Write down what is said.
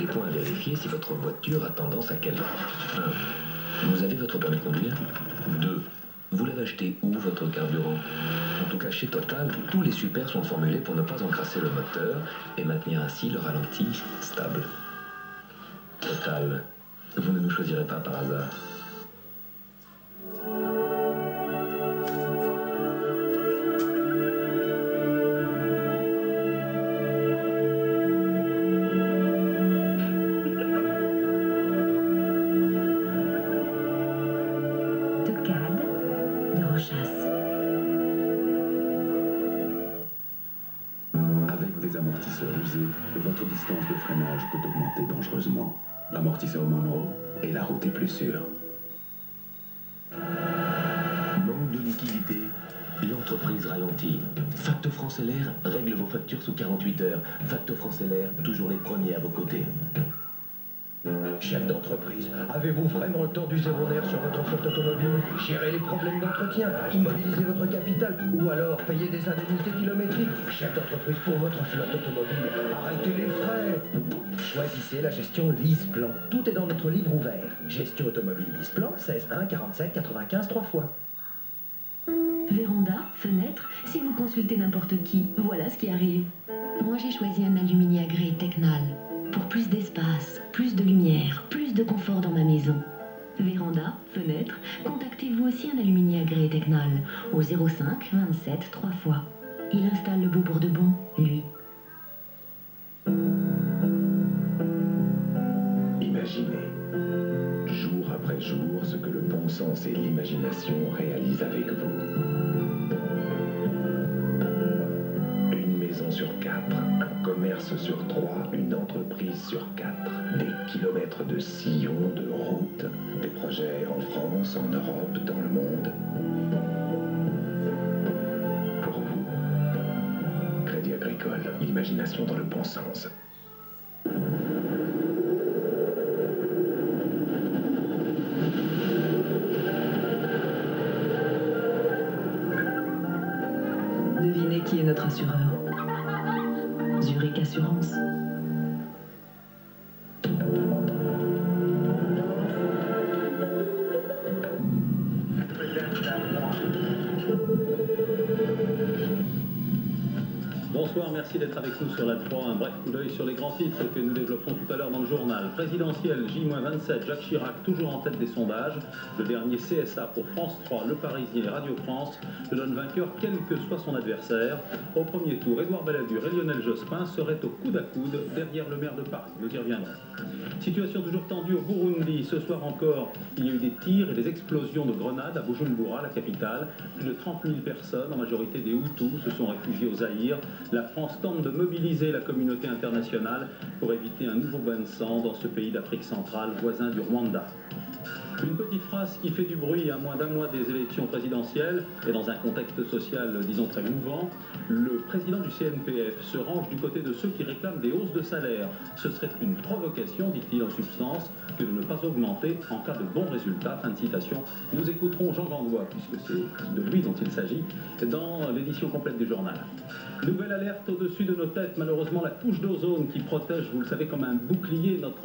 des points à vérifier si votre voiture a tendance à caler. 1. Vous avez votre permis de conduire. 2. Vous l'avez acheté où, votre carburant? En tout cas, chez Total, tous les supers sont formulés pour ne pas encrasser le moteur et maintenir ainsi le ralenti stable. Total, vous ne nous choisirez pas par hasard. De Rochas. Avec des amortisseurs usés, votre distance de freinage peut augmenter dangereusement. Amortisseur Monroe et la route est plus sûre. Manque de liquidité, l'entreprise ralentit. Facto France LR règle vos factures sous 48 heures. Facto France LR, toujours les premiers à vos côtés. Chef d'entreprise, avez-vous vraiment le temps du zéro nerf sur votre flotte automobile? Gérer les problèmes d'entretien, immobiliser votre capital ou alors payer des indemnités kilométriques? Chef d'entreprise, pour votre flotte automobile, arrêtez les frais. Choisissez la gestion LeasePlan. Tout est dans notre livre ouvert. Gestion automobile LeasePlan, 16 1 47 95 3 fois. Véranda, fenêtre, si vous consultez n'importe qui, voilà ce qui arrive. Moi j'ai choisi un aluminium agré Tecnal. Pour plus d'espace, plus de lumière, plus de confort dans ma maison. Véranda, fenêtre, contactez-vous aussi un aluminium agré Tecnal au 05 27 3 fois. Il installe le beau pour de bon, lui. Imaginez, jour après jour, ce que le bon sens et l'imagination réalisent avec vous. Une maison sur 4, un commerce sur 3, une entreprise sur 4, des kilomètres de sillons, de routes, des projets en France, en Europe, dans le monde. Pour vous, Crédit Agricole, l'imagination dans le bon sens. Devinez qui est notre assureur. Zurich Assurance. Bonsoir, merci d'être avec nous sur la 3. Un bref coup d'œil sur les grands titres que nous développerons tout à l'heure dans le journal. Présidentiel J-27, Jacques Chirac toujours en tête des sondages. Le dernier CSA pour France 3, Le Parisien et Radio France le donne vainqueur quel que soit son adversaire. Au premier tour, Édouard Balladur et Lionel Jospin seraient au coude à coude derrière le maire de Paris. Nous y reviendrons. Situation toujours tendue au Burundi. Ce soir encore, il y a eu des tirs et des explosions de grenades à Bujumbura, la capitale. Plus de 30 000 personnes, en majorité des Hutus, se sont réfugiées au Zaïre. La France tente de mobiliser la communauté internationale pour éviter un nouveau bain de sang dans ce pays d'Afrique centrale, voisin du Rwanda. Une petite phrase qui fait du bruit à moins d'un mois des élections présidentielles et dans un contexte social, disons, très mouvant. Le président du CNPF se range du côté de ceux qui réclament des hausses de salaire. Ce serait une provocation, dit-il en substance, que de ne pas augmenter en cas de bons résultats. Fin de citation. Nous écouterons Jean Gandois, puisque c'est de lui dont il s'agit, dans l'édition complète du journal. Nouvelle alerte au-dessus de nos têtes. Malheureusement, la couche d'ozone qui protège, vous le savez, comme un bouclier notre